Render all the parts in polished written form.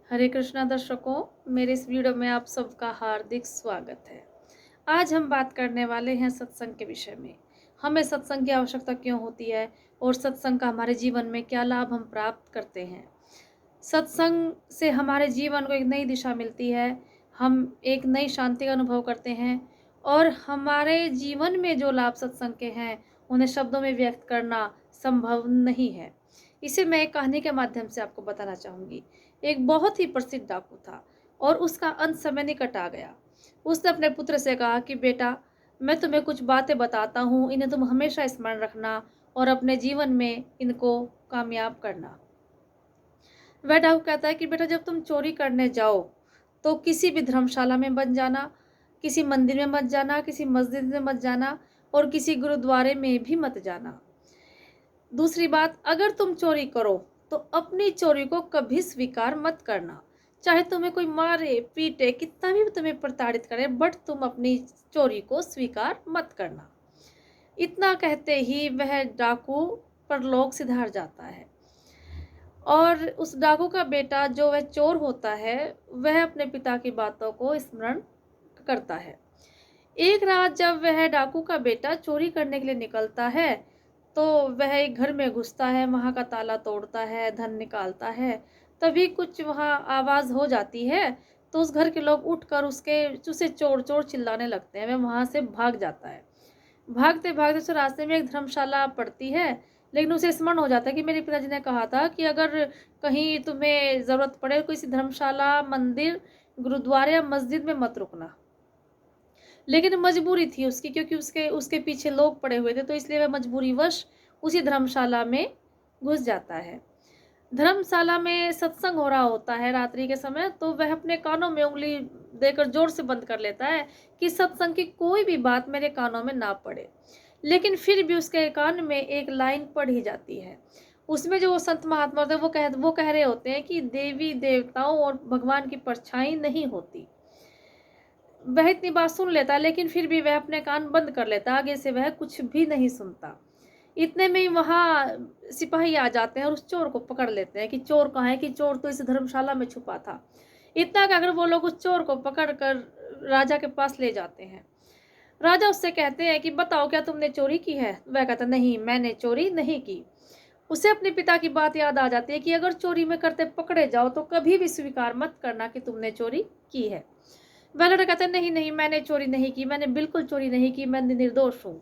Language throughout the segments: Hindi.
हरे कृष्णा दर्शकों, मेरे इस वीडियो में आप सबका हार्दिक स्वागत है। आज हम बात करने वाले हैं सत्संग के विषय में। हमें सत्संग की आवश्यकता क्यों होती है और सत्संग का हमारे जीवन में क्या लाभ हम प्राप्त करते हैं। सत्संग से हमारे जीवन को एक नई दिशा मिलती है, हम एक नई शांति का अनुभव करते हैं और हमारे जीवन में जो लाभ सत्संग के हैं, उन्हें शब्दों में व्यक्त करना संभव नहीं है। इसे मैं एक कहानी के माध्यम से आपको बताना चाहूँगी। एक बहुत ही प्रसिद्ध डाकू था और उसका अंत समय निकट आ गया। उसने अपने पुत्र से कहा कि बेटा, मैं तुम्हें कुछ बातें बताता हूँ, इन्हें तुम हमेशा स्मरण रखना और अपने जीवन में इनको कामयाब करना। वह डाकू कहता है कि बेटा, जब तुम चोरी करने जाओ तो किसी भी धर्मशाला में मत जाना, किसी मंदिर में मत जाना, किसी मस्जिद में मत जाना और किसी गुरुद्वारे में भी मत जाना। दूसरी बात, अगर तुम चोरी करो तो अपनी चोरी को कभी स्वीकार मत करना, चाहे तुम्हें कोई मारे पीटे, कितना भी तुम्हें प्रताड़ित करे, बट तुम अपनी चोरी को स्वीकार मत करना। इतना कहते ही वह डाकू परलोक सिधार जाता है और उस डाकू का बेटा जो वह चोर होता है, वह अपने पिता की बातों को स्मरण करता है। एक रात जब वह डाकू का बेटा चोरी करने के लिए निकलता है तो वह एक घर में घुसता है, वहाँ का ताला तोड़ता है, धन निकालता है। तभी कुछ वहाँ आवाज़ हो जाती है तो उस घर के लोग उठकर उसे चोर चोर चिल्लाने लगते हैं। वह वहाँ से भाग जाता है। भागते भागते उसे रास्ते में एक धर्मशाला पड़ती है, लेकिन उसे स्मरण हो जाता है कि मेरे पिताजी ने कहा था कि अगर कहीं तुम्हें ज़रूरत पड़े किसी धर्मशाला, मंदिर, गुरुद्वारे या मस्जिद में मत रुकना। लेकिन मजबूरी थी उसकी, क्योंकि उसके उसके पीछे लोग पड़े हुए थे, तो इसलिए वह मजबूरीवश उसी धर्मशाला में घुस जाता है। धर्मशाला में सत्संग हो रहा होता है रात्रि के समय, तो वह अपने कानों में उंगली देकर जोर से बंद कर लेता है कि सत्संग की कोई भी बात मेरे कानों में ना पड़े। लेकिन फिर भी उसके कान में एक लाइन पड़ ही जाती है। उसमें जो वो संत महात्मा होते हैं वो कह रहे होते हैं कि देवी देवताओं और भगवान की परछाई नहीं होती। वह इतनी बात सुन लेता है, लेकिन फिर भी वह अपने कान बंद कर लेता है, आगे से वह कुछ भी नहीं सुनता। इतने में ही वहाँ सिपाही आ जाते हैं और उस चोर को पकड़ लेते हैं कि चोर कहाँ है, कि चोर तो इस धर्मशाला में छुपा था। इतना कहकर वो लोग उस चोर को पकड़ कर राजा के पास ले जाते हैं। राजा उससे कहते हैं कि बताओ, क्या तुमने चोरी की है? वह कहता नहीं, मैंने चोरी नहीं की। उसे अपने पिता की बात याद आ जाती है कि अगर चोरी में करते पकड़े जाओ तो कभी भी स्वीकार मत करना कि तुमने चोरी की है। वह लड़का कहता है नहीं नहीं, मैंने चोरी नहीं की, मैंने बिल्कुल चोरी नहीं की, मैं निर्दोष हूँ।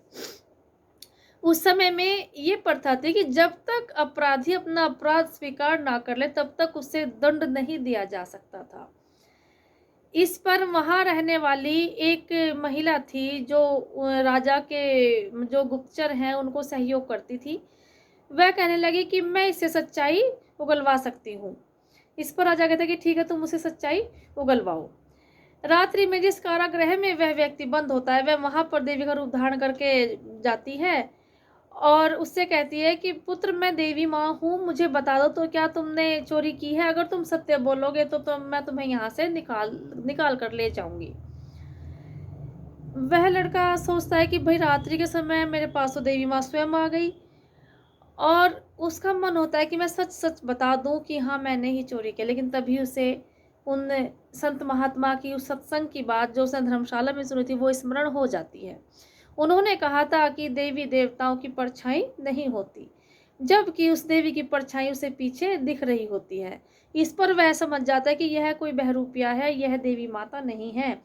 उस समय में ये प्रथा थी कि जब तक अपराधी अपना अपराध स्वीकार ना कर ले तब तक उसे दंड नहीं दिया जा सकता था। इस पर वहाँ रहने वाली एक महिला थी जो राजा के जो गुप्तचर हैं उनको सहयोग करती थी। वह कहने लगी कि मैं इससे सच्चाई उगलवा सकती हूँ। इस पर राजा कहते कि ठीक है, तुम उसे सच्चाई उगलवाओ। रात्रि में जिस कारागृह में वह व्यक्ति बंद होता है, वह वहाँ पर देवी का रूप धारण करके जाती है और उससे कहती है कि पुत्र, मैं देवी माँ हूँ, मुझे बता दो तो क्या तुमने चोरी की है? अगर तुम सत्य बोलोगे तो मैं तुम्हें यहाँ से निकाल कर ले जाऊंगी। वह लड़का सोचता है कि भाई रात्रि के समय मेरे पास तो देवी माँ स्वयं आ गई और उसका मन होता है कि मैं सच सच बता दूं कि हाँ, मैंने ही चोरी की। लेकिन तभी उसे उन संत महात्मा की उस सत्संग की बात जो उसने धर्मशाला में सुनी थी वो स्मरण हो जाती है। उन्होंने कहा था कि देवी देवताओं की परछाई नहीं होती, जबकि उस देवी की परछाई उसे पीछे दिख रही होती है। इस पर वह समझ जाता है कि यह कोई बहरूपिया है, यह देवी माता नहीं है।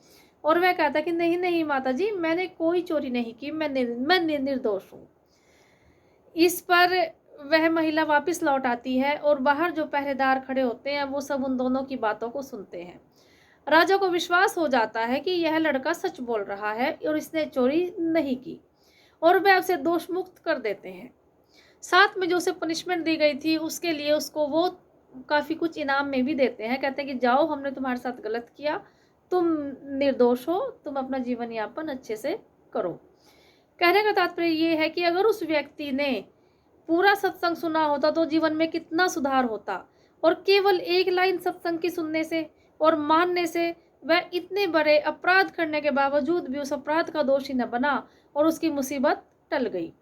और वह कहता है कि नहीं नहीं माता जी, मैंने कोई चोरी नहीं की, मैं निर्दोष हूँ। इस पर वह महिला वापस लौट आती है और बाहर जो पहरेदार खड़े होते हैं वो सब उन दोनों की बातों को सुनते हैं। राजा को विश्वास हो जाता है कि यह लड़का सच बोल रहा है और इसने चोरी नहीं की और वह उसे दोष मुक्त कर देते हैं। साथ में जो उसे पनिशमेंट दी गई थी उसके लिए उसको वो काफ़ी कुछ इनाम में भी देते हैं। कहते हैं कि जाओ, हमने तुम्हारे साथ गलत किया, तुम निर्दोष हो, तुम अपना जीवन यापन अच्छे से करो। कहने का तात्पर्य ये है कि अगर उस व्यक्ति ने पूरा सत्संग सुना होता तो जीवन में कितना सुधार होता, और केवल एक लाइन सत्संग की सुनने से और मानने से वह इतने बड़े अपराध करने के बावजूद भी उस अपराध का दोषी न बना और उसकी मुसीबत टल गई।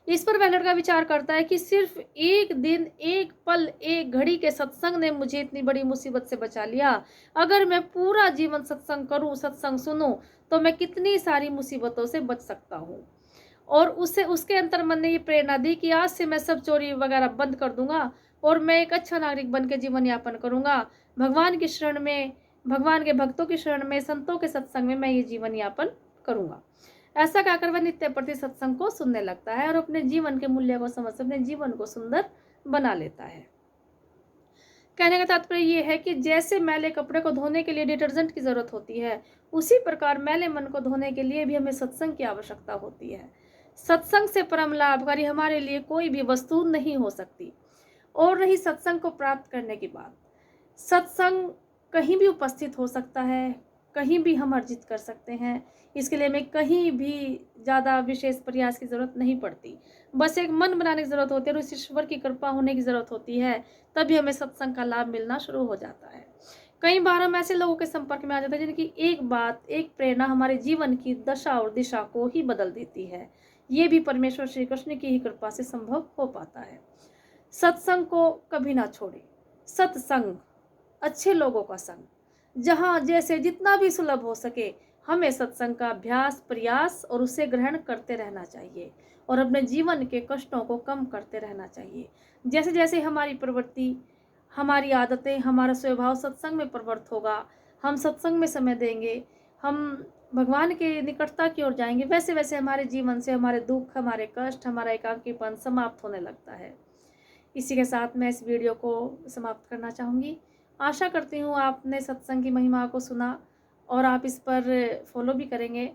इस पर वह लड़का विचार करता है कि सिर्फ एक दिन, एक पल, एक घड़ी के सत्संग ने मुझे इतनी बड़ी मुसीबत से बचा लिया। अगर मैं पूरा जीवन सत्संग करूं, सत्संग सुनूं, तो मैं कितनी सारी मुसीबतों से बच सकता हूं। और उससे उसके अंतर्मन ने ये प्रेरणा दी कि आज से मैं सब चोरी वगैरह बंद कर दूंगा और मैं एक अच्छा नागरिक बन के जीवन यापन करूंगा। भगवान की शरण में, भगवान के भक्तों की शरण में, संतों के सत्संग में मैं ये जीवन यापन करूंगा। ऐसा कहकर वह नित्य प्रति सत्संग को सुनने लगता है और अपने जीवन के मूल्य को समझ अपने जीवन को सुंदर बना लेता है। कहने का तात्पर्य ये है कि जैसे मैले कपड़े को धोने के लिए डिटर्जेंट की जरूरत होती है, उसी प्रकार मैले मन को धोने के लिए भी हमें सत्संग की आवश्यकता होती है। सत्संग से परम लाभकारी हमारे लिए कोई भी वस्तु नहीं हो सकती। और रही सत्संग को प्राप्त करने की बात, सत्संग कहीं भी उपस्थित हो सकता है, कहीं भी हम अर्जित कर सकते हैं। इसके लिए हमें कहीं भी ज़्यादा विशेष प्रयास की ज़रूरत नहीं पड़ती। बस एक मन बनाने की ज़रूरत होती है और उस ईश्वर की कृपा होने की ज़रूरत होती है, तभी हमें सत्संग का लाभ मिलना शुरू हो जाता है। कई बार हम ऐसे लोगों के संपर्क में आ जाते हैं जिनकी एक बात, एक प्रेरणा हमारे जीवन की दशा और दिशा को ही बदल देती है। ये भी परमेश्वर श्री कृष्ण की ही कृपा से संभव हो पाता है। सत्संग को कभी ना छोड़ें। सत्संग, अच्छे लोगों का संग, जहाँ जैसे जितना भी सुलभ हो सके हमें सत्संग का अभ्यास, प्रयास और उसे ग्रहण करते रहना चाहिए और अपने जीवन के कष्टों को कम करते रहना चाहिए। जैसे जैसे हमारी प्रवृत्ति, हमारी आदतें, हमारा स्वभाव सत्संग में प्रवृत्त होगा, हम सत्संग में समय देंगे, हम भगवान के निकटता की ओर जाएंगे, वैसे वैसे हमारे जीवन से हमारे दुख, हमारे कष्ट, हमारा एकाकीपन समाप्त होने लगता है। इसी के साथ मैं इस वीडियो को समाप्त करना चाहूँगी। आशा करती हूँ आपने सत्संग की महिमा को सुना और आप इस पर फॉलो भी करेंगे।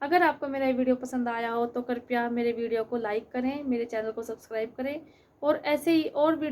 अगर आपको मेरा ये वीडियो पसंद आया हो तो कृपया मेरे वीडियो को लाइक करें, मेरे चैनल को सब्सक्राइब करें और ऐसे ही और